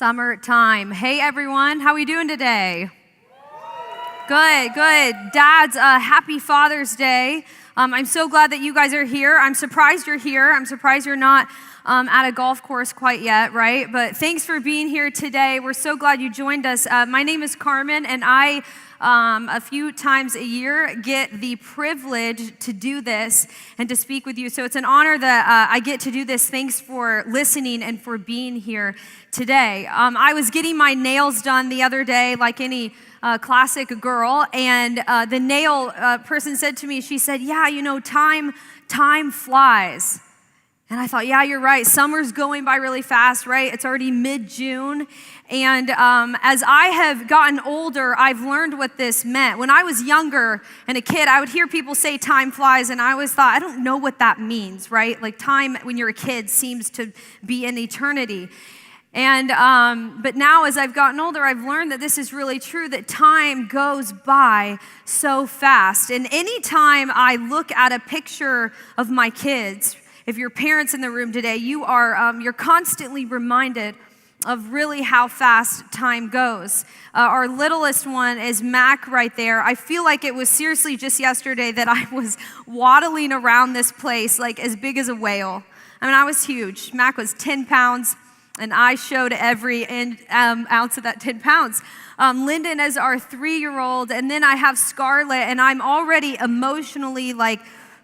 Summertime. Hey everyone, how are we doing today? Good. Dads, happy Father's Day. I'm so glad that you guys are here. I'm surprised you're here. I'm surprised you're not at a golf course quite yet, right? But thanks for being here today. We're so glad you joined us. My name is Carmen, and I, a few times a year, get the privilege to do this and to speak with you. So it's an honor that I get to do this. Thanks for listening and for being here today. I was getting my nails done the other day, like any classic girl, and the nail person said to me, she said, yeah, you know, time flies. And I thought, yeah, you're right. Summer's going by really fast, right? It's already mid-June. And as I have gotten older, I've learned what this meant. When I was younger and a kid, I would hear people say time flies, and I always thought, I don't know what that means, right? Like time when you're a kid seems to be an eternity. And but now as I've gotten older, I've learned that this is really true, that time goes by so fast. And anytime I look at a picture of my kids, if you're parents in the room today, you're constantly reminded of really how fast time goes. Our littlest one is Mac right there. I feel like it was seriously just yesterday that I was waddling around this place like as big as a whale. I mean, I was huge. Mac was 10 pounds. And I showed every ounce of that 10 pounds. Lyndon is our 3-year-old, and then I have Scarlett, and I'm already emotionally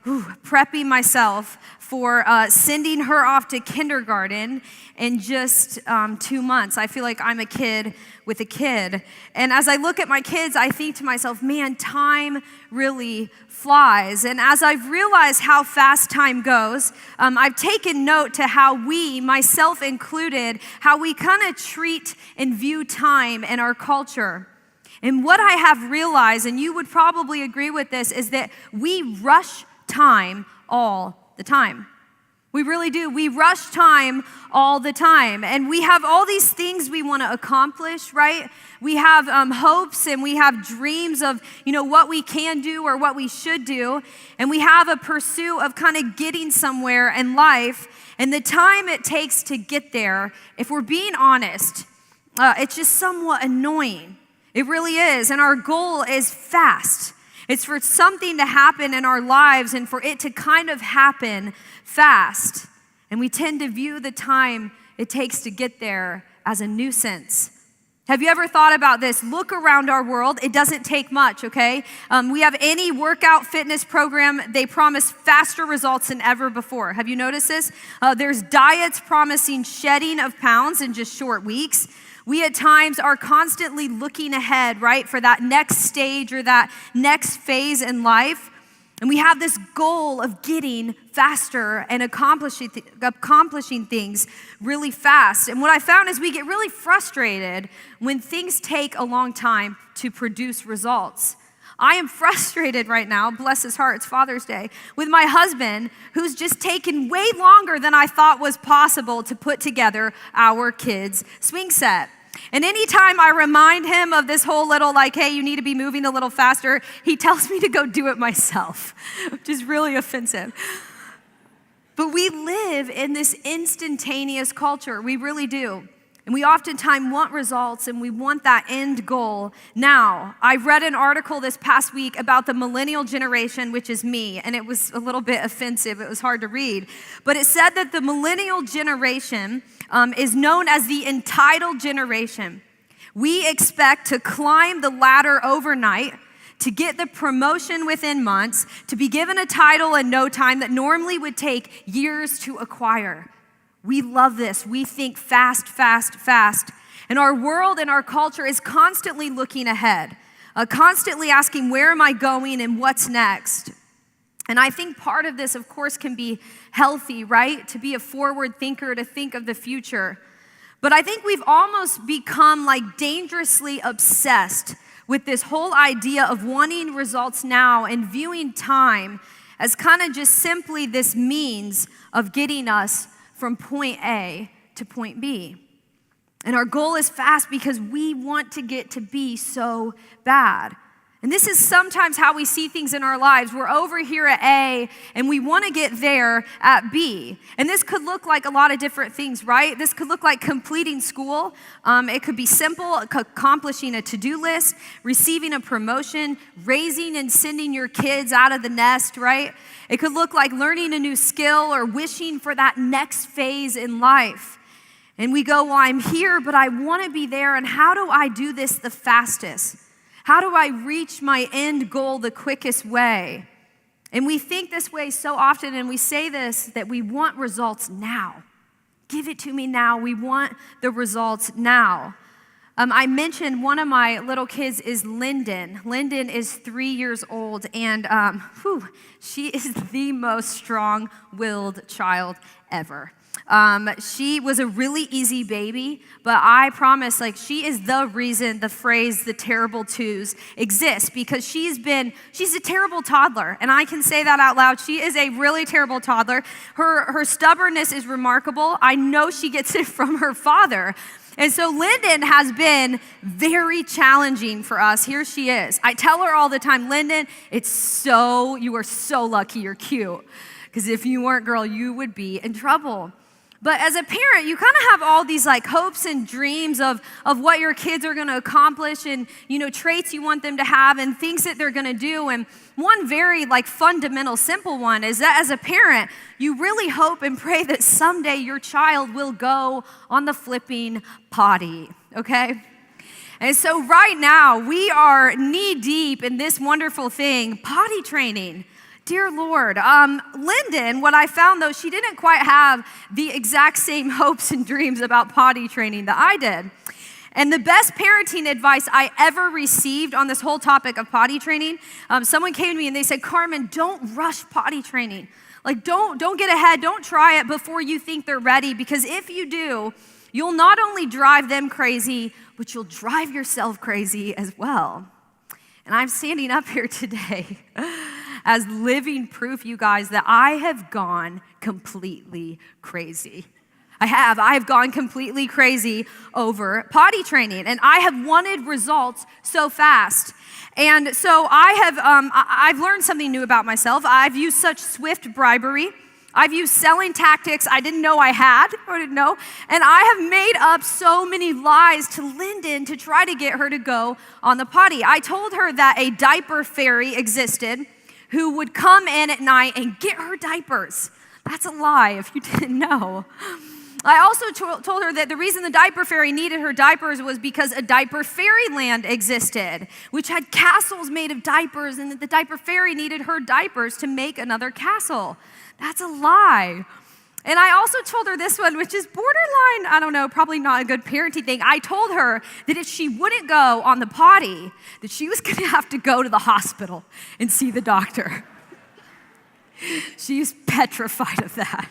prepping myself for sending her off to kindergarten in just 2 months. I feel like I'm a kid with a kid. And as I look at my kids, I think to myself, man, time really flies. And as I've realized how fast time goes, I've taken note to how we, myself included, how we kind of treat and view time in our culture. And what I have realized, and you would probably agree with this, is that we rush time all the time. We really do. We rush time all the time. And we have all these things we want to accomplish, right? We have hopes and we have dreams of, what we can do or what we should do. And we have a pursuit of kind of getting somewhere in life. And the time it takes to get there, if we're being honest, it's just somewhat annoying. It really is. And our goal is fast. It's for something to happen in our lives and for it to kind of happen fast. And we tend to view the time it takes to get there as a nuisance. Have you ever thought about this? Look around our world. It doesn't take much, okay? We have any workout fitness program, they promise faster results than ever before. Have you noticed this? There's diets promising shedding of pounds in just short weeks. We at times are constantly looking ahead, right, for that next stage or that next phase in life. And we have this goal of getting faster and accomplishing things really fast. And what I found is we get really frustrated when things take a long time to produce results. I am frustrated right now, bless his heart, it's Father's Day, with my husband who's just taken way longer than I thought was possible to put together our kids' swing set. And anytime I remind him of this whole little hey, you need to be moving a little faster, he tells me to go do it myself, which is really offensive. But we live in this instantaneous culture, we really do. And we oftentimes want results and we want that end goal now. I read an article this past week about the millennial generation, which is me, and it was a little bit offensive. It was hard to read. But it said that the millennial generation is known as the entitled generation. We expect to climb the ladder overnight, to get the promotion within months, to be given a title in no time that normally would take years to acquire. We love this. We think fast, fast, fast. And our world and our culture is constantly looking ahead, constantly asking, where am I going and what's next? And I think part of this, of course, can be healthy, right? To be a forward thinker, to think of the future. But I think we've almost become dangerously obsessed with this whole idea of wanting results now and viewing time as kind of just simply this means of getting us from point A to point B. And our goal is fast because we want to get to B so bad. And this is sometimes how we see things in our lives. We're over here at A, and we want to get there at B. And this could look like a lot of different things, right? This could look like completing school. It could be simple, accomplishing a to-do list, receiving a promotion, raising and sending your kids out of the nest, right? It could look like learning a new skill or wishing for that next phase in life. And we go, well, I'm here, but I want to be there, and how do I do this the fastest? How do I reach my end goal the quickest way? And we think this way so often, and we say this, that we want results now. Give it to me now. We want the results now. I mentioned one of my little kids is Lyndon. Lyndon is 3 years old, and she is the most strong-willed child ever. She was a really easy baby, but I promise, she is the reason the phrase, the terrible twos, exists, because she's a terrible toddler, and I can say that out loud. She is a really terrible toddler. Her stubbornness is remarkable. I know she gets it from her father. And so Lyndon has been very challenging for us. Here she is. I tell her all the time, Lyndon, you are so lucky you're cute, because if you weren't, girl, you would be in trouble. But as a parent, you kind of have all these hopes and dreams of what your kids are going to accomplish, and traits you want them to have and things that they're going to do. And one very fundamental, simple one is that as a parent, you really hope and pray that someday your child will go on the flipping potty, okay? And so right now, we are knee deep in this wonderful thing, potty training. Dear Lord, Lyndon, what I found though, she didn't quite have the exact same hopes and dreams about potty training that I did. And the best parenting advice I ever received on this whole topic of potty training, someone came to me and they said, Carmen, don't rush potty training. Don't get ahead, don't try it before you think they're ready, because if you do, you'll not only drive them crazy, but you'll drive yourself crazy as well. And I'm standing up here today as living proof, you guys, that I have gone completely crazy. I have gone completely crazy over potty training, and I have wanted results so fast. And so I've learned something new about myself. I've used such swift bribery. I've used selling tactics I didn't know I had, or didn't know, and I have made up so many lies to Lyndon to try to get her to go on the potty. I told her that a diaper fairy existed who would come in at night and get her diapers. That's a lie if you didn't know. I also told her that the reason the diaper fairy needed her diapers was because a diaper fairyland existed, which had castles made of diapers, and that the diaper fairy needed her diapers to make another castle. That's a lie. And I also told her this one, which is borderline, I don't know, probably not a good parenting thing. I told her that if she wouldn't go on the potty, that she was going to have to go to the hospital and see the doctor. She's petrified of that.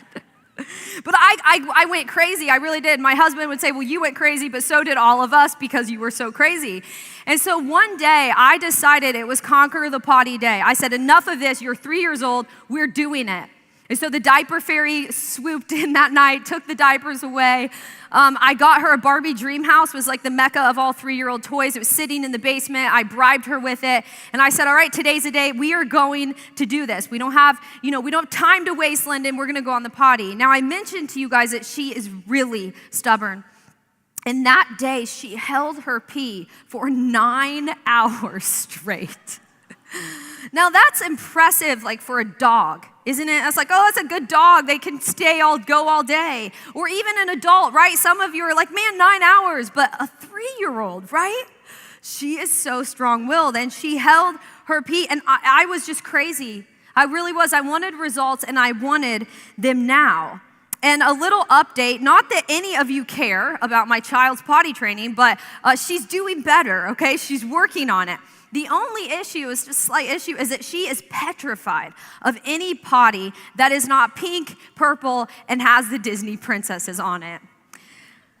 But I went crazy. I really did. My husband would say, well, you went crazy, but so did all of us because you were so crazy. And so one day I decided it was conquer the potty day. I said, enough of this. You're 3 years old. We're doing it. And so the diaper fairy swooped in that night, took the diapers away. I got her a Barbie dream house. It was like the mecca of all 3-year-old toys. It was sitting in the basement. I bribed her with it. And I said, all right, today's the day. We are going to do this. We don't have time to waste, Lyndon. We're going to go on the potty. Now, I mentioned to you guys that she is really stubborn. And that day, she held her pee for 9 hours straight. Now, that's impressive, for a dog, isn't it? That's that's a good dog. They can go all day. Or even an adult, right? Some of you are like, man, 9 hours. But a 3-year-old, right? She is so strong-willed, and she held her pee, and I was just crazy. I really was. I wanted results, and I wanted them now. And a little update, not that any of you care about my child's potty training, but she's doing better, okay? She's working on it. The only issue, is just a slight issue, is that she is petrified of any potty that is not pink, purple, and has the Disney princesses on it.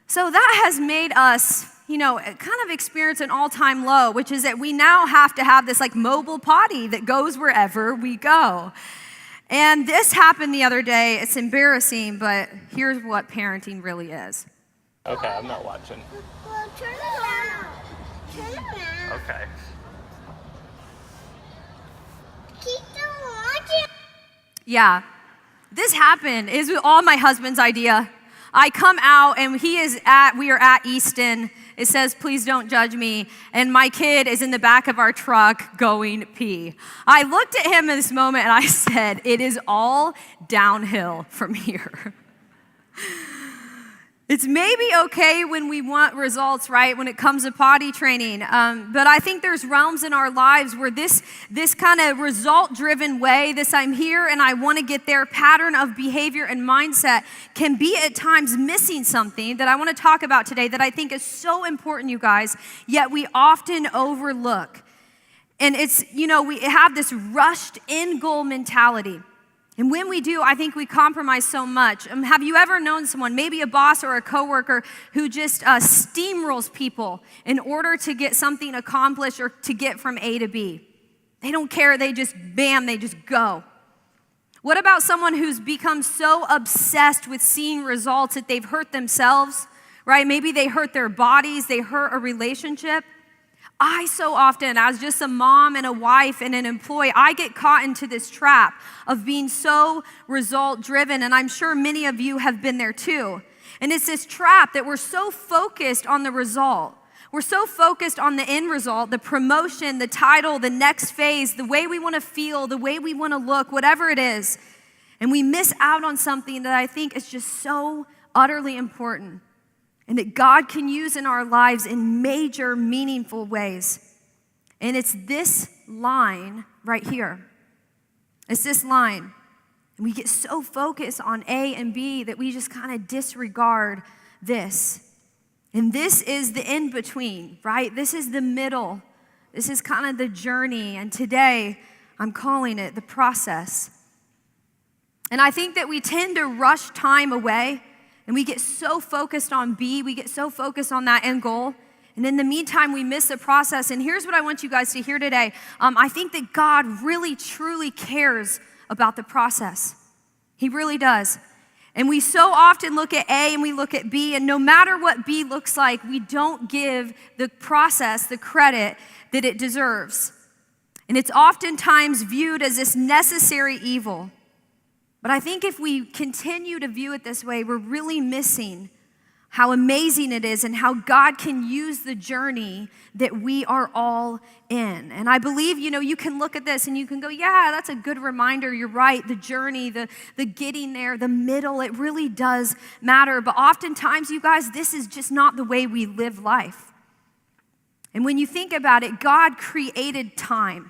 So that has made us, kind of experience an all-time low, which is that we now have to have this mobile potty that goes wherever we go. And this happened the other day. It's embarrassing, but here's what parenting really is. Okay, I'm not watching. Well, turn around. Turn around. Okay. Yeah. This happened. It was all my husband's idea. I come out and we are at Easton. It says, please don't judge me. And my kid is in the back of our truck going pee. I looked at him in this moment and I said, it is all downhill from here. It's maybe okay when we want results, right? When it comes to potty training. But I think there's realms in our lives where this kind of result-driven way, this I'm here and I want to get there pattern of behavior and mindset can be at times missing something that I want to talk about today that I think is so important, you guys, yet we often overlook. And it's, we have this rushed end goal mentality. And when we do, I think we compromise so much. Have you ever known someone, maybe a boss or a coworker, who just steamrolls people in order to get something accomplished or to get from A to B? They don't care. They just go. What about someone who's become so obsessed with seeing results that they've hurt themselves, right? Maybe they hurt their bodies, they hurt a relationship. I so often, as just a mom and a wife and an employee, I get caught into this trap of being so result-driven, and I'm sure many of you have been there too. And it's this trap that we're so focused on the result. We're so focused on the end result, the promotion, the title, the next phase, the way we want to feel, the way we want to look, whatever it is. And we miss out on something that I think is just so utterly important, and that God can use in our lives in major, meaningful ways. And it's this line right here. It's this line. And we get so focused on A and B that we just kind of disregard this. And this is the in-between, right? This is the middle. This is kind of the journey. And today, I'm calling it the process. And I think that we tend to rush time away. And we get so focused on B, we get so focused on that end goal. And in the meantime, we miss the process. And here's what I want you guys to hear today. I think that God really, truly cares about the process. He really does. And we so often look at A and we look at B, and no matter what B looks like, we don't give the process the credit that it deserves. And it's oftentimes viewed as this necessary evil. But I think if we continue to view it this way, we're really missing how amazing it is and how God can use the journey that we are all in. And I believe, you can look at this and you can go, yeah, that's a good reminder. You're right. The journey, the getting there, the middle, it really does matter. But oftentimes, you guys, this is just not the way we live life. And when you think about it, God created time.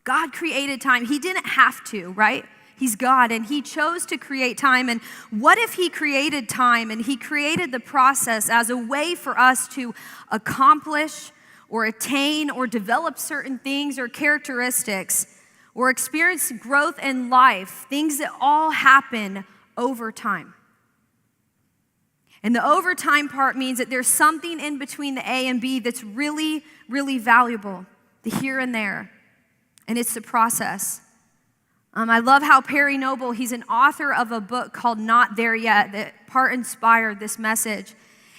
God created time. He didn't have to, right? He's God, and he chose to create time. And what if he created time and he created the process as a way for us to accomplish or attain or develop certain things or characteristics or experience growth in life, things that all happen over time? And the overtime part means that there's something in between the A and B that's really, really valuable, the here and there, and it's the process. I love how Perry Noble, he's an author of a book called Not There Yet that part inspired this message.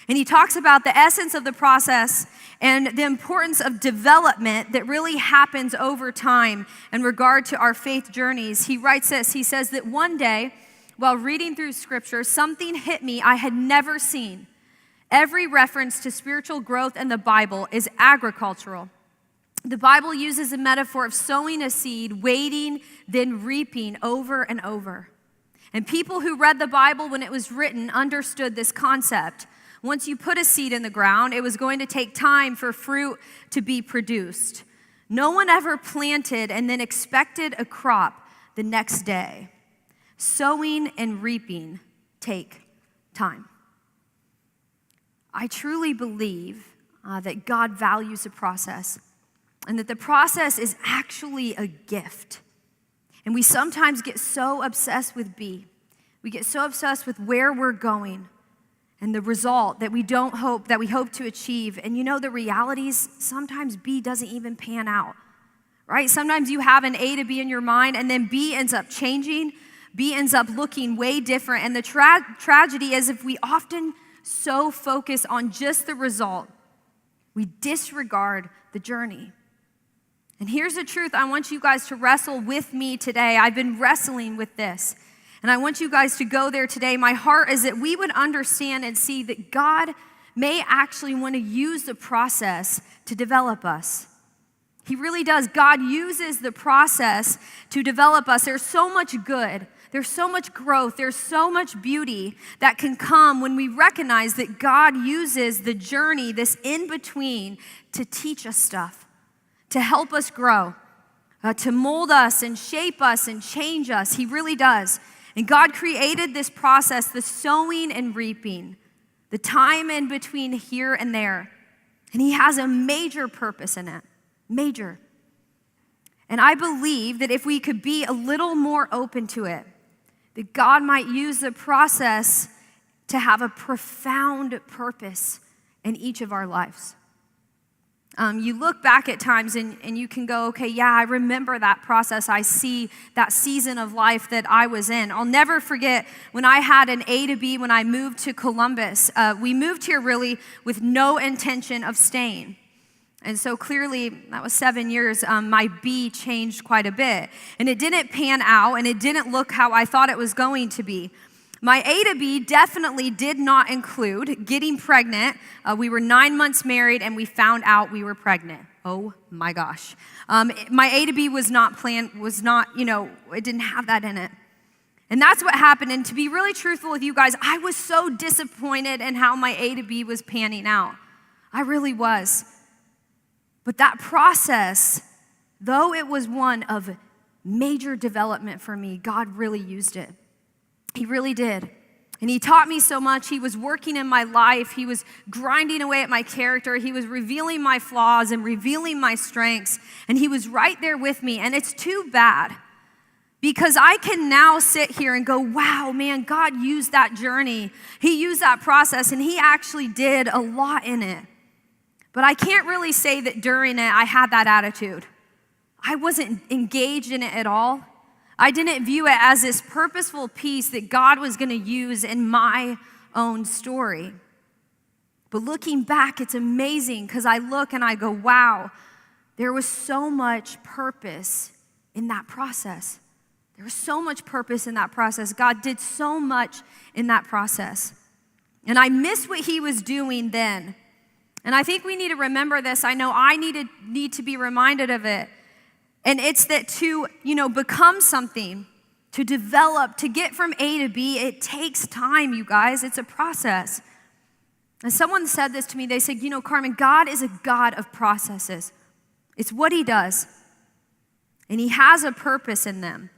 And he talks about the essence of the process and the importance of development that really happens over time in regard to our faith journeys. He writes this, he says that one day, while reading through scripture, something hit me I had never seen. Every reference to spiritual growth in the Bible is agricultural. The Bible uses a metaphor of sowing a seed, waiting, then reaping over and over. And people who read the Bible when it was written understood this concept. Once you put a seed in the ground, it was going to take time for fruit to be produced. No one ever planted and then expected a crop the next day. Sowing and reaping take time. I truly believe that God values the process, and that the process is actually a gift. And we sometimes get so obsessed with B. We get so obsessed with where we're going and the result that we hope to achieve. And the reality is sometimes B doesn't even pan out, right? Sometimes you have an A to B in your mind, and then B ends up changing. B ends up looking way different. And the tragedy is if we often so focus on just the result, we disregard the journey. And here's the truth. I want you guys to wrestle with me today. I've been wrestling with this. And I want you guys to go there today. My heart is that we would understand and see that God may actually want to use the process to develop us. He really does. God uses the process to develop us. There's so much good. There's so much growth. There's so much beauty that can come when we recognize that God uses the journey, this in-between, to teach us stuff, to help us grow, to mold us and shape us and change us. He really does. And God created this process, the sowing and reaping, the time in between here and there. And He has a major purpose in it, major. And I believe that if we could be a little more open to it, that God might use the process to have a profound purpose in each of our lives. You look back at times and you can go, okay, yeah, I remember that process. I see that season of life that I was in. I'll never forget when I had an A to B when I moved to Columbus. We moved here really with no intention of staying. And so clearly, that was 7 years, my B changed quite a bit. And it didn't pan out, and it didn't look how I thought it was going to be. My A to B definitely did not include getting pregnant. We were 9 months married, and we found out we were pregnant. Oh my gosh. My A to B was not planned, it didn't have that in it. And that's what happened. And to be really truthful with you guys, I was so disappointed in how my A to B was panning out. I really was. But that process, though it was one of major development for me, God really used it. He really did. And He taught me so much. He was working in my life. He was grinding away at my character. He was revealing my flaws and revealing my strengths. And He was right there with me. And it's too bad because I can now sit here and go, wow, man, God used that journey. He used that process, and He actually did a lot in it. But I can't really say that during it I had that attitude. I wasn't engaged in it at all. I didn't view it as this purposeful piece that God was going to use in my own story. But looking back, it's amazing because I look and I go, wow, there was so much purpose in that process. There was so much purpose in that process. God did so much in that process. And I missed what He was doing then. And I think we need to remember this. I know I need to be reminded of it. And it's that to, become something, to develop, to get from A to B, it takes time, you guys. It's a process. And someone said this to me. They said, Carmen, God is a God of processes. It's what He does. And He has a purpose in them.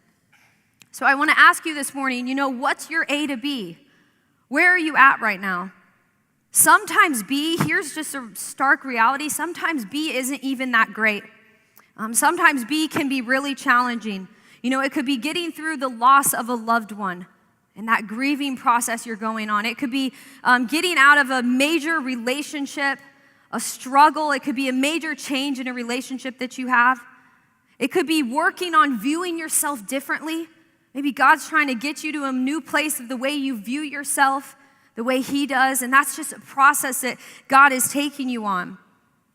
So I want to ask you this morning, what's your A to B? Where are you at right now? Sometimes B, here's just a stark reality, sometimes B isn't even that great. Sometimes B can be really challenging. It could be getting through the loss of a loved one and that grieving process you're going on. It could be getting out of a major relationship, a struggle. It could be a major change in a relationship that you have. It could be working on viewing yourself differently. Maybe God's trying to get you to a new place of the way you view yourself, the way He does, and that's just a process that God is taking you on.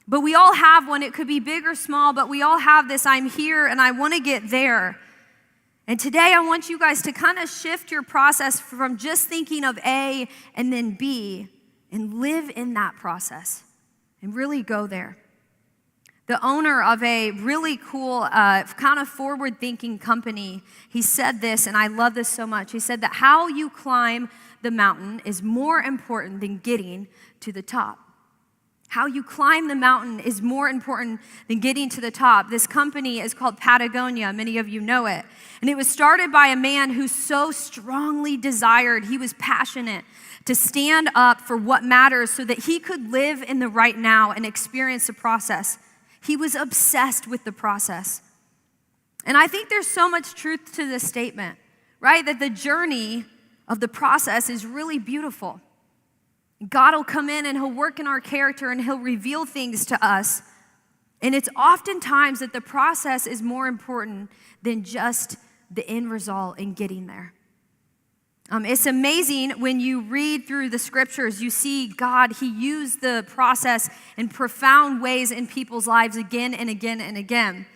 But we all have one. It could be big or small, but we all have this, I'm here and I want to get there. And today I want you guys to kind of shift your process from just thinking of A and then B and live in that process and really go there. The owner of a really cool, kind of forward-thinking company, he said this, and I love this so much. He said that how you climb the mountain is more important than getting to the top. How you climb the mountain is more important than getting to the top. This company is called Patagonia. Many of you know it. And it was started by a man who so strongly desired, he was passionate to stand up for what matters so that he could live in the right now and experience the process. He was obsessed with the process. And I think there's so much truth to this statement, right? That the journey of the process is really beautiful. God will come in and He'll work in our character and He'll reveal things to us. And it's oftentimes that the process is more important than just the end result in getting there. It's amazing when you read through the scriptures, you see God, He used the process in profound ways in people's lives again and again and again.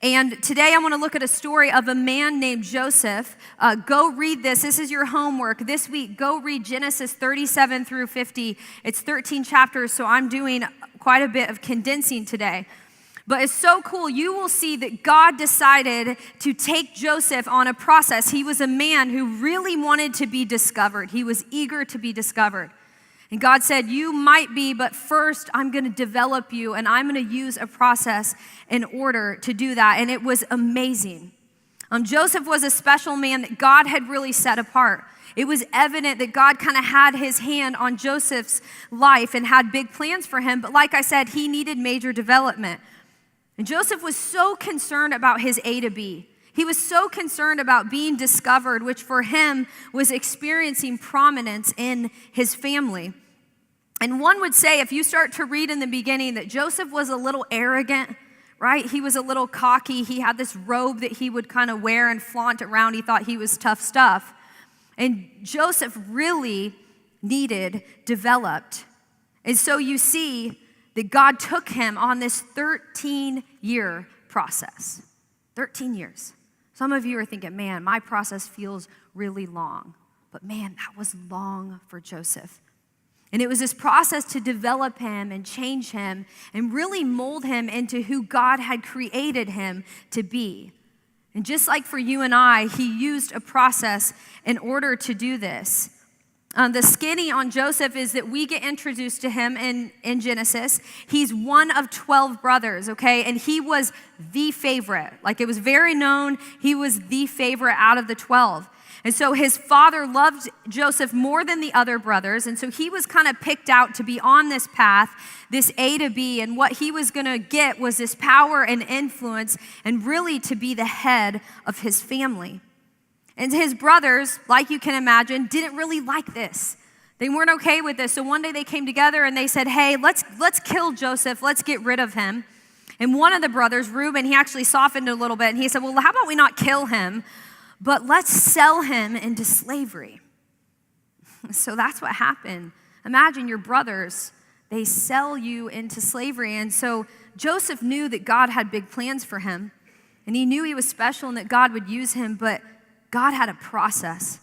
And today I want to look at a story of a man named Joseph. Go read this. This is your homework. This week, go read Genesis 37 through 50. It's 13 chapters, so I'm doing quite a bit of condensing today. But it's so cool. You will see that God decided to take Joseph on a process. He was a man who really wanted to be discovered. He was eager to be discovered. And God said, you might be, but first I'm going to develop you, and I'm going to use a process in order to do that. And it was amazing. Joseph was a special man that God had really set apart. It was evident that God kind of had his hand on Joseph's life and had big plans for him. But like I said, he needed major development. And Joseph was so concerned about his A to B. He was so concerned about being discovered, which for him was experiencing prominence in his family. And one would say, if you start to read in the beginning, that Joseph was a little arrogant, right? He was a little cocky. He had this robe that he would kind of wear and flaunt around. He thought he was tough stuff. And Joseph really needed developed. And so you see that God took him on this 13-year process. 13 years. Some of you are thinking, man, my process feels really long. But man, that was long for Joseph. And it was this process to develop him and change him and really mold him into who God had created him to be. And just like for you and I, he used a process in order to do this. The skinny on Joseph is that we get introduced to him in Genesis. He's one of 12 brothers, okay? And he was the favorite. Like, it was very known, he was the favorite out of the 12. And so his father loved Joseph more than the other brothers. And so he was kind of picked out to be on this path, this A to B. And what he was going to get was this power and influence and really to be the head of his family. And his brothers, like you can imagine, didn't really like this. They weren't okay with this. So one day they came together and they said, hey, let's kill Joseph. Let's get rid of him. And one of the brothers, Reuben, he actually softened a little bit. And he said, well, how about we not kill him, but let's sell him into slavery. So that's what happened. Imagine your brothers, they sell you into slavery. And so Joseph knew that God had big plans for him. And he knew he was special and that God would use him, but God had a process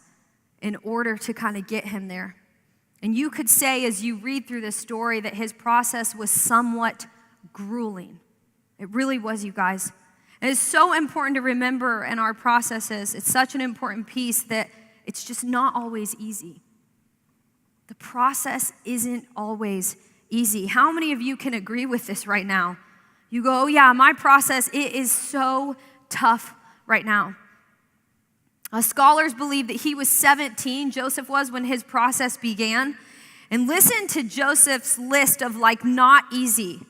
in order to kind of get him there. And you could say, as you read through this story, that his process was somewhat grueling. It really was, you guys. And it's so important to remember in our processes. It's such an important piece that it's just not always easy. The process isn't always easy. How many of you can agree with this right now? You go, oh yeah, my process, it is so tough right now. Scholars believe that he was 17, Joseph was, when his process began. And listen to Joseph's list of not easy.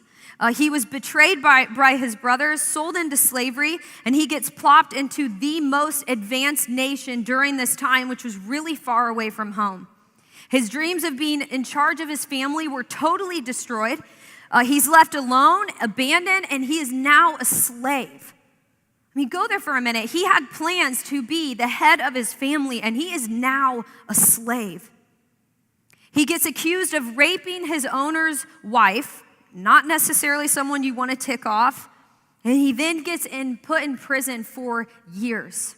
He was betrayed by his brothers, sold into slavery, and he gets plopped into the most advanced nation during this time, which was really far away from home. His dreams of being in charge of his family were totally destroyed. He's left alone, abandoned, and he is now a slave. I mean, go there for a minute. He had plans to be the head of his family, and he is now a slave. He gets accused of raping his owner's wife, not necessarily someone you want to tick off, and he then gets put in prison for years.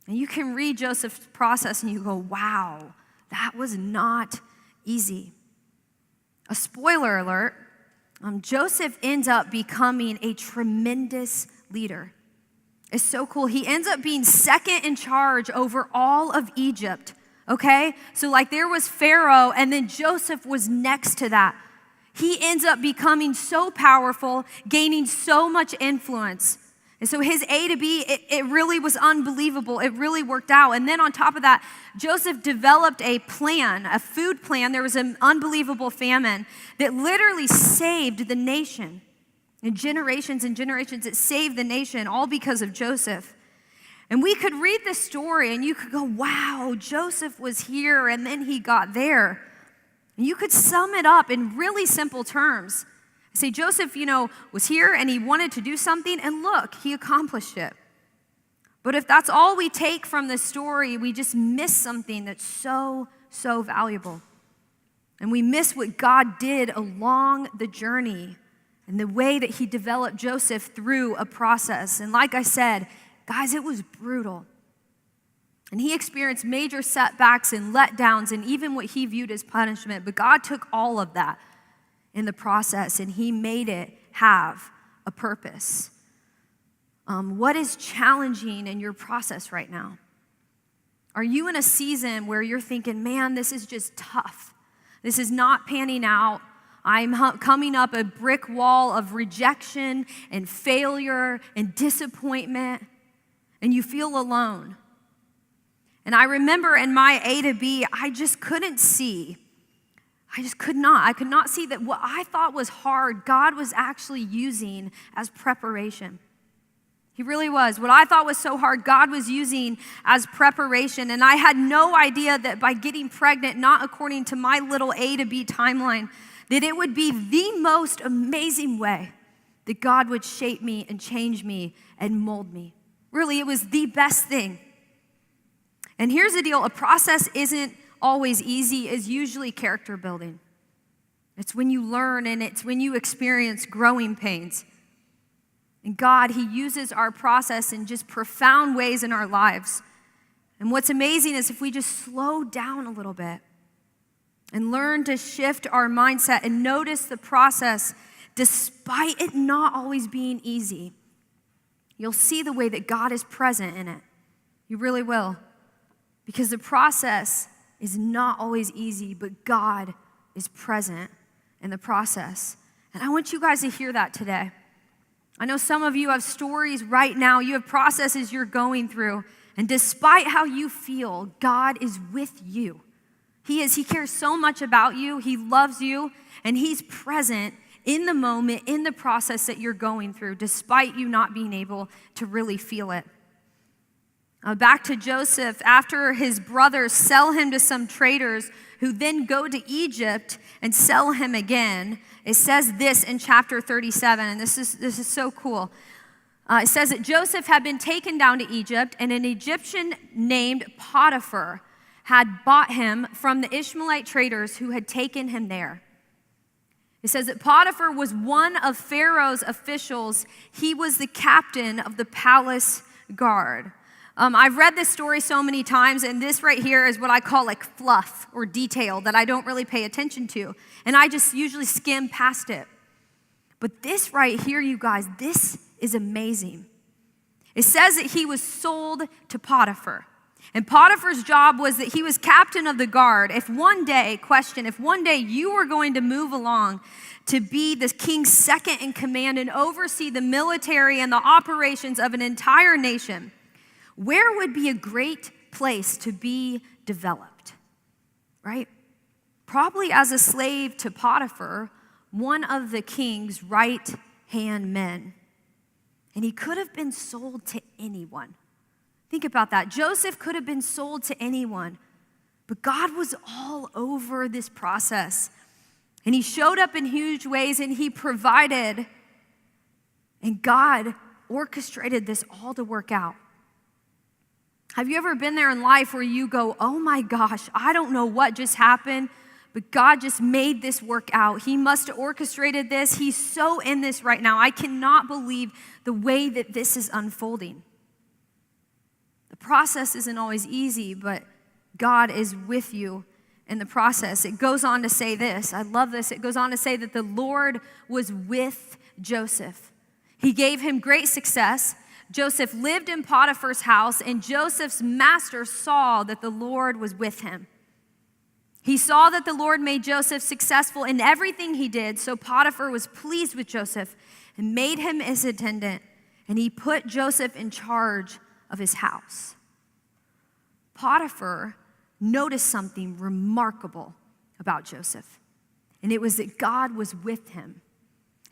And you can read Joseph's process and you go, wow, that was not easy. A spoiler alert, Joseph ends up becoming a tremendous leader. It's so cool. He ends up being second in charge over all of Egypt, okay? So there was Pharaoh, and then Joseph was next to that. He ends up becoming so powerful, gaining so much influence. And so his A to B, it really was unbelievable. It really worked out. And then on top of that, Joseph developed a plan, a food plan. There was an unbelievable famine that literally saved the nation. And generations, it saved the nation, all because of Joseph. And we could read this story and you could go, wow, Joseph was here and then he got there. And you could sum it up in really simple terms. Say Joseph, was here and he wanted to do something, and look, he accomplished it. But if that's all we take from this story, we just miss something that's so, so valuable. And we miss what God did along the journey. and the way that he developed Joseph through a process. And like I said, guys, it was brutal. And he experienced major setbacks and letdowns and even what he viewed as punishment. But God took all of that in the process and he made it have a purpose. What is challenging in your process right now? Are you in a season where you're thinking, man, this is just tough. This is not panning out. I'm coming up a brick wall of rejection and failure and disappointment, and you feel alone. And I remember in my A to B, I just couldn't see. I could not see that what I thought was hard, God was actually using as preparation. He really was. What I thought was so hard, God was using as preparation. And I had no idea that by getting pregnant, not according to my little A to B timeline, that it would be the most amazing way that God would shape me and change me and mold me. Really, it was the best thing. And here's the deal, a process isn't always easy, it's usually character building. It's when you learn and it's when you experience growing pains. And God, he uses our process in just profound ways in our lives. And what's amazing is if we just slow down a little bit and learn to shift our mindset and notice the process, despite it not always being easy, you'll see the way that God is present in it. You really will. Because the process is not always easy, but God is present in the process. And I want you guys to hear that today. I know some of you have stories right now, you have processes you're going through, and despite how you feel, God is with you. He is. He cares so much about you. He loves you, and he's present in the moment, in the process that you're going through, despite you not being able to really feel it. Back to Joseph, after his brothers sell him to some traders who then go to Egypt and sell him again, it says this in chapter 37, and this is so cool. It says that Joseph had been taken down to Egypt, and an Egyptian named Potiphar had bought him from the Ishmaelite traders who had taken him there. It says that Potiphar was one of Pharaoh's officials. He was the captain of the palace guard. I've read this story so many times, and this right here is what I call like fluff or detail that I don't really pay attention to. And I just usually skim past it. But this right here, you guys, this is amazing. It says that he was sold to Potiphar. And Potiphar's job was that he was captain of the guard. If one day you were going to move along to be the king's second in command and oversee the military and the operations of an entire nation, where would be a great place to be developed, right? Probably as a slave to Potiphar, one of the king's right-hand men. And he could have been sold to anyone. Think about that. Joseph could have been sold to anyone, but God was all over this process. And he showed up in huge ways and he provided, and God orchestrated this all to work out. Have you ever been there in life where you go, oh my gosh, I don't know what just happened, but God just made this work out. He must have orchestrated this. He's so in this right now. I cannot believe the way that this is unfolding. The process isn't always easy, but God is with you in the process. It goes on to say this. I love this. It goes on to say that the Lord was with Joseph. He gave him great success. Joseph lived in Potiphar's house, and Joseph's master saw that the Lord was with him. He saw that the Lord made Joseph successful in everything he did, so Potiphar was pleased with Joseph and made him his attendant, and he put Joseph in charge of his house. Potiphar noticed something remarkable about Joseph, and it was that God was with him.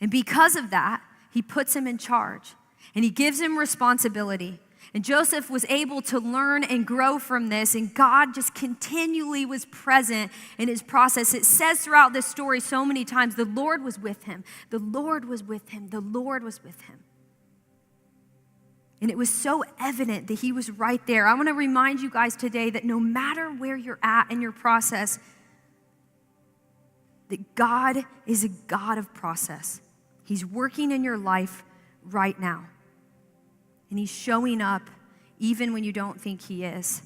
And because of that, he puts him in charge. And he gives him responsibility. And Joseph was able to learn and grow from this, and God just continually was present in his process. It says throughout this story so many times, the Lord was with him. The Lord was with him. The Lord was with him. And it was so evident that he was right there. I want to remind you guys today that no matter where you're at in your process, that God is a God of process. He's working in your life right now. And he's showing up even when you don't think he is.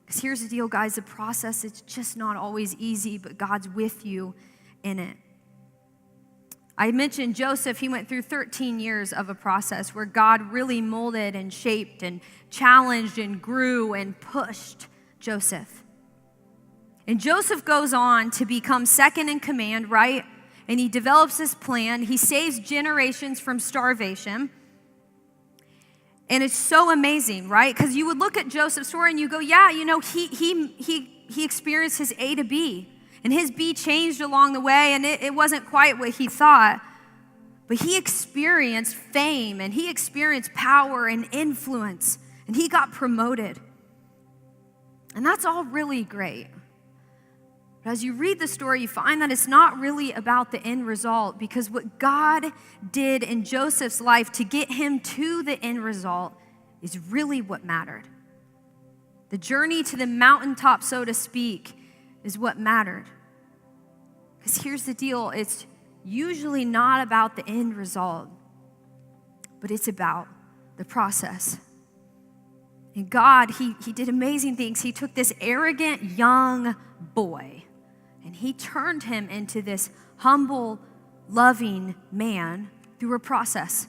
Because here's the deal, guys, the process, it's just not always easy, but God's with you in it. I mentioned Joseph, he went through 13 years of a process where God really molded and shaped and challenged and grew and pushed Joseph. And Joseph goes on to become second in command, right? And he develops this plan. He saves generations from starvation. And it's so amazing, right? Because you would look at Joseph's story and you go, yeah, you know, he experienced his A to B. And his B changed along the way, and it wasn't quite what he thought. But he experienced fame, and he experienced power and influence, and he got promoted. And that's all really great. But as you read the story, you find that it's not really about the end result, because what God did in Joseph's life to get him to the end result is really what mattered. The journey to the mountaintop, so to speak, is what mattered. Because here's the deal, it's usually not about the end result, but it's about the process. And God, he did amazing things. He took this arrogant young boy and he turned him into this humble, loving man through a process.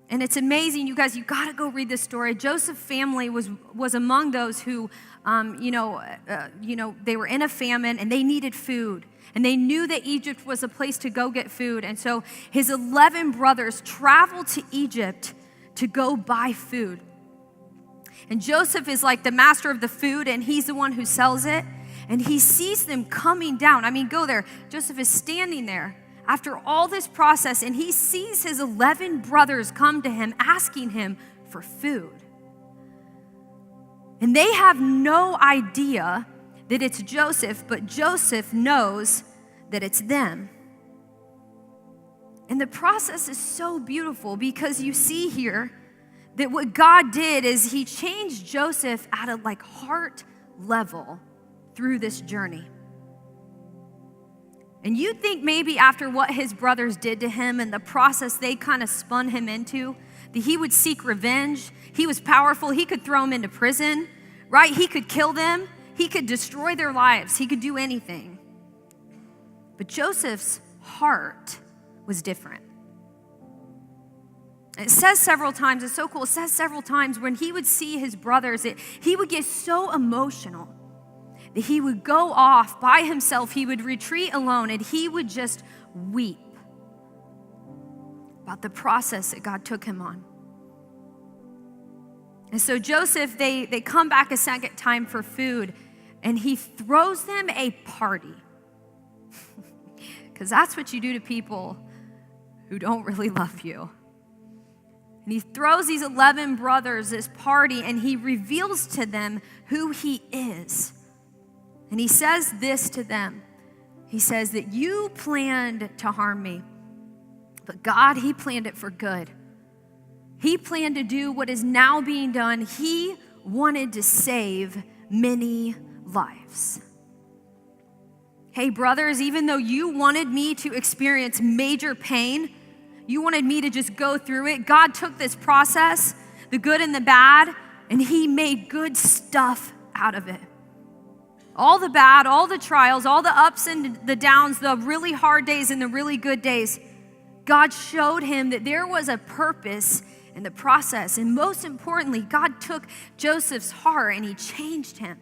And it's amazing, you guys, you gotta go read this story. Joseph's family was among those who, they were in a famine and they needed food. And they knew that Egypt was a place to go get food. And so his 11 brothers traveled to Egypt to go buy food. And Joseph is like the master of the food, and he's the one who sells it. And he sees them coming down. I mean, go there. Joseph is standing there after all this process, and he sees his 11 brothers come to him, asking him for food. And they have no idea that it's Joseph, but Joseph knows that it's them. And the process is so beautiful because you see here that what God did is he changed Joseph at a heart level through this journey. And you think maybe after what his brothers did to him and the process they kind of spun him into, that he would seek revenge. He was powerful. He could throw them into prison, right? He could kill them. He could destroy their lives. He could do anything. But Joseph's heart was different. It says several times, it's so cool, it says several times when he would see his brothers, he would get so emotional that he would go off by himself, he would retreat alone, and he would just weep about the process that God took him on. And so Joseph, they come back a second time for food, and he throws them a party. Because that's what you do to people who don't really love you. And he throws these 11 brothers this party, and he reveals to them who he is. And he says this to them. He says that you planned to harm me, but God, he planned it for good. He planned to do what is now being done. He wanted to save many lives. Hey, brothers, even though you wanted me to experience major pain, you wanted me to just go through it, God took this process, the good and the bad, and he made good stuff out of it. All the bad, all the trials, all the ups and the downs, the really hard days and the really good days, God showed him that there was a purpose in the process. And most importantly, God took Joseph's heart and he changed him.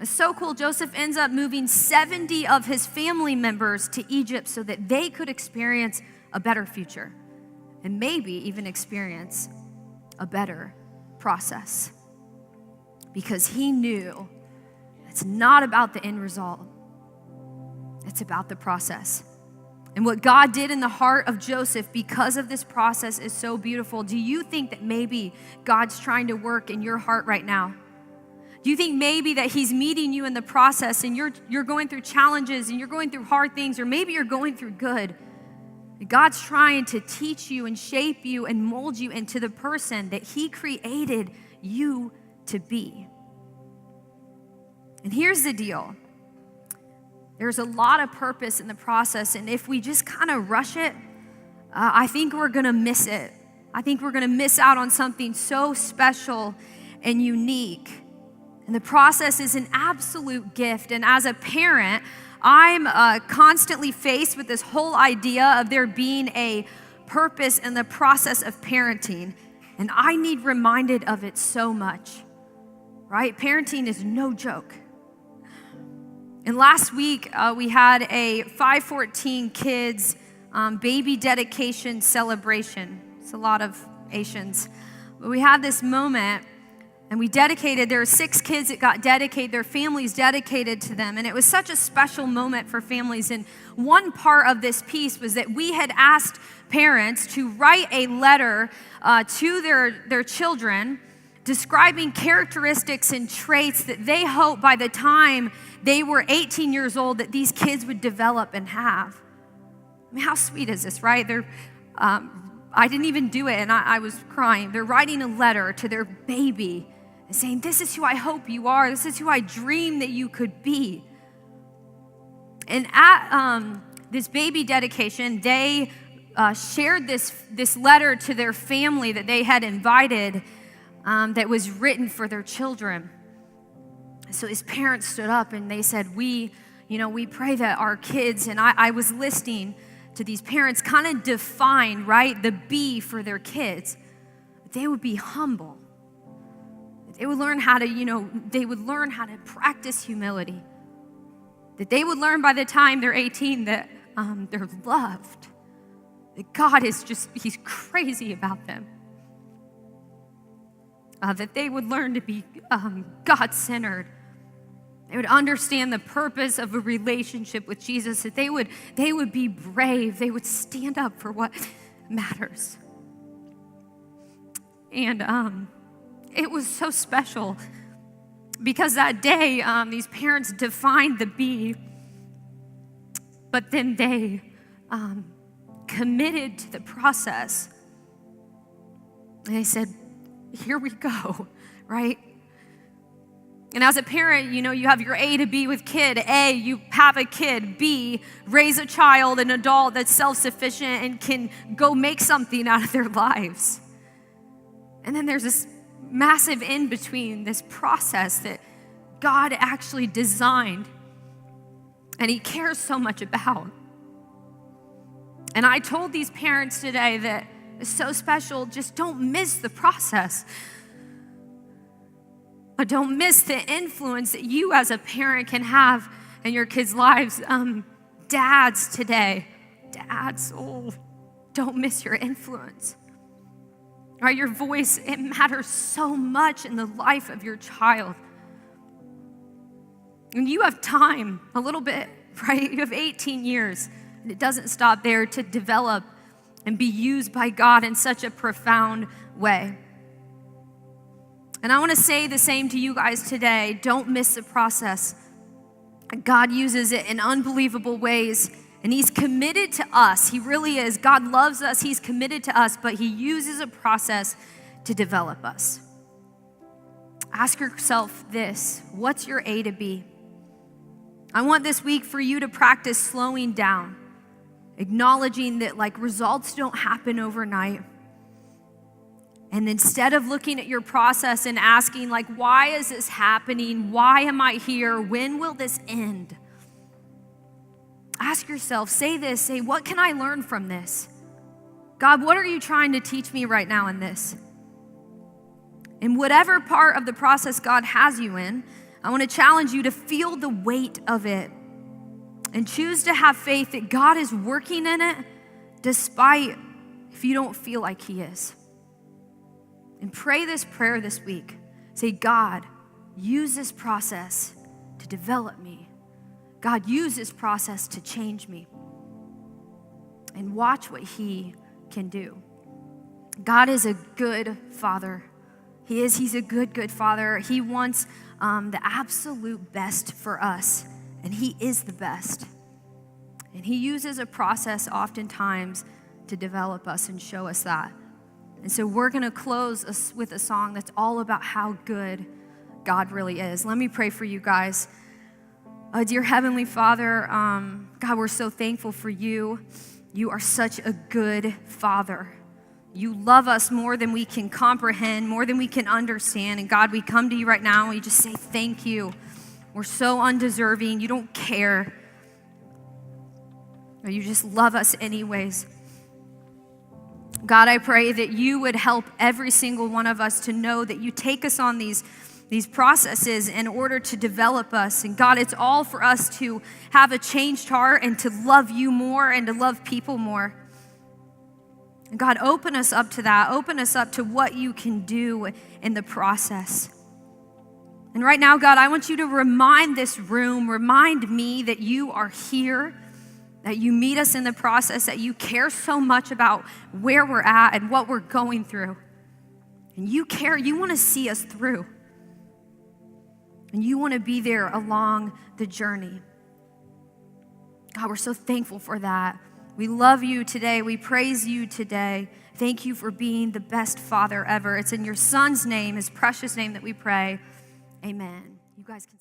It's so cool. Joseph ends up moving 70 of his family members to Egypt so that they could experience a better future and maybe even experience a better process. Because he knew it's not about the end result. It's about the process. And what God did in the heart of Joseph because of this process is so beautiful. Do you think that maybe God's trying to work in your heart right now? Do you think maybe that he's meeting you in the process and you're going through challenges and you're going through hard things, or maybe you're going through good? God's trying to teach you and shape you and mold you into the person that he created you to be. And here's the deal. There's a lot of purpose in the process, and if we just kind of rush it, I think we're gonna miss it. I think we're gonna miss out on something so special and unique. And the process is an absolute gift. And as a parent, I'm constantly faced with this whole idea of there being a purpose in the process of parenting. And I need reminded of it so much, right? Parenting is no joke. And last week, we had a 514 kids baby dedication celebration. It's a lot of Asians. But we had this moment, and we dedicated, there were 6 kids that got dedicated, their families dedicated to them. And it was such a special moment for families. And one part of this piece was that we had asked parents to write a letter to their children describing characteristics and traits that they hope by the time they were 18 years old that these kids would develop and have. I mean, how sweet is this, right? I didn't even do it, and I was crying. They're writing a letter to their baby and saying, this is who I hope you are. This is who I dream that you could be. And at this baby dedication, they shared this letter to their family that they had invited that was written for their children. So his parents stood up and they said, we pray that our kids, and I was listening to these parents kind of define, right, the B for their kids. They would be humble. They would learn how to, practice humility. That they would learn by the time they're 18 that they're loved. That God is he's crazy about them. That they would learn to be God-centered. They would understand the purpose of a relationship with Jesus, that they would be brave. They would stand up for what matters. And it was so special because that day, these parents defined the B, but then they committed to the process. And they said, here we go, right? And as a parent, you have your A to B with kid. A, you have a kid. B, raise a child, an adult that's self-sufficient and can go make something out of their lives. And then there's this massive in-between, this process that God actually designed and he cares so much about. And I told these parents today that it's so special, just don't miss the process. But don't miss the influence that you as a parent can have in your kids' lives. Dads today, don't miss your influence. Right, your voice, it matters so much in the life of your child. And you have time, a little bit, right? You have 18 years, and it doesn't stop there to develop and be used by God in such a profound way. And I want to say the same to you guys today. Don't miss the process. God uses it in unbelievable ways, and he's committed to us. He really is. God loves us. He's committed to us, but he uses a process to develop us. Ask yourself this: what's your A to B? I want this week for you to practice slowing down, acknowledging that results don't happen overnight. And instead of looking at your process and asking why is this happening? Why am I here? When will this end? Ask yourself, say, what can I learn from this? God, what are you trying to teach me right now in this? In whatever part of the process God has you in, I want to challenge you to feel the weight of it and choose to have faith that God is working in it despite if you don't feel like he is. And pray this prayer this week. Say, God, use this process to develop me. God, use this process to change me. And watch what he can do. God is a good father. He is. He's a good, good father. He wants the absolute best for us. And he is the best. And he uses a process oftentimes to develop us and show us that. And so we're going to close with a song that's all about how good God really is. Let me pray for you guys. Dear Heavenly Father, God, we're so thankful for you. You are such a good Father. You love us more than we can comprehend, more than we can understand. And God, we come to you right now and we just say thank you. We're so undeserving. You don't care. You just love us anyways. God, I pray that you would help every single one of us to know that you take us on these processes in order to develop us. And God, it's all for us to have a changed heart and to love you more and to love people more. And God, open us up to that. Open us up to what you can do in the process. And right now, God, I want you to remind this room, remind me that you are here, that you meet us in the process, that you care so much about where we're at and what we're going through. And you care, you want to see us through. And you want to be there along the journey. God, we're so thankful for that. We love you today. We praise you today. Thank you for being the best Father ever. It's in your Son's name, his precious name, that we pray. Amen. You guys can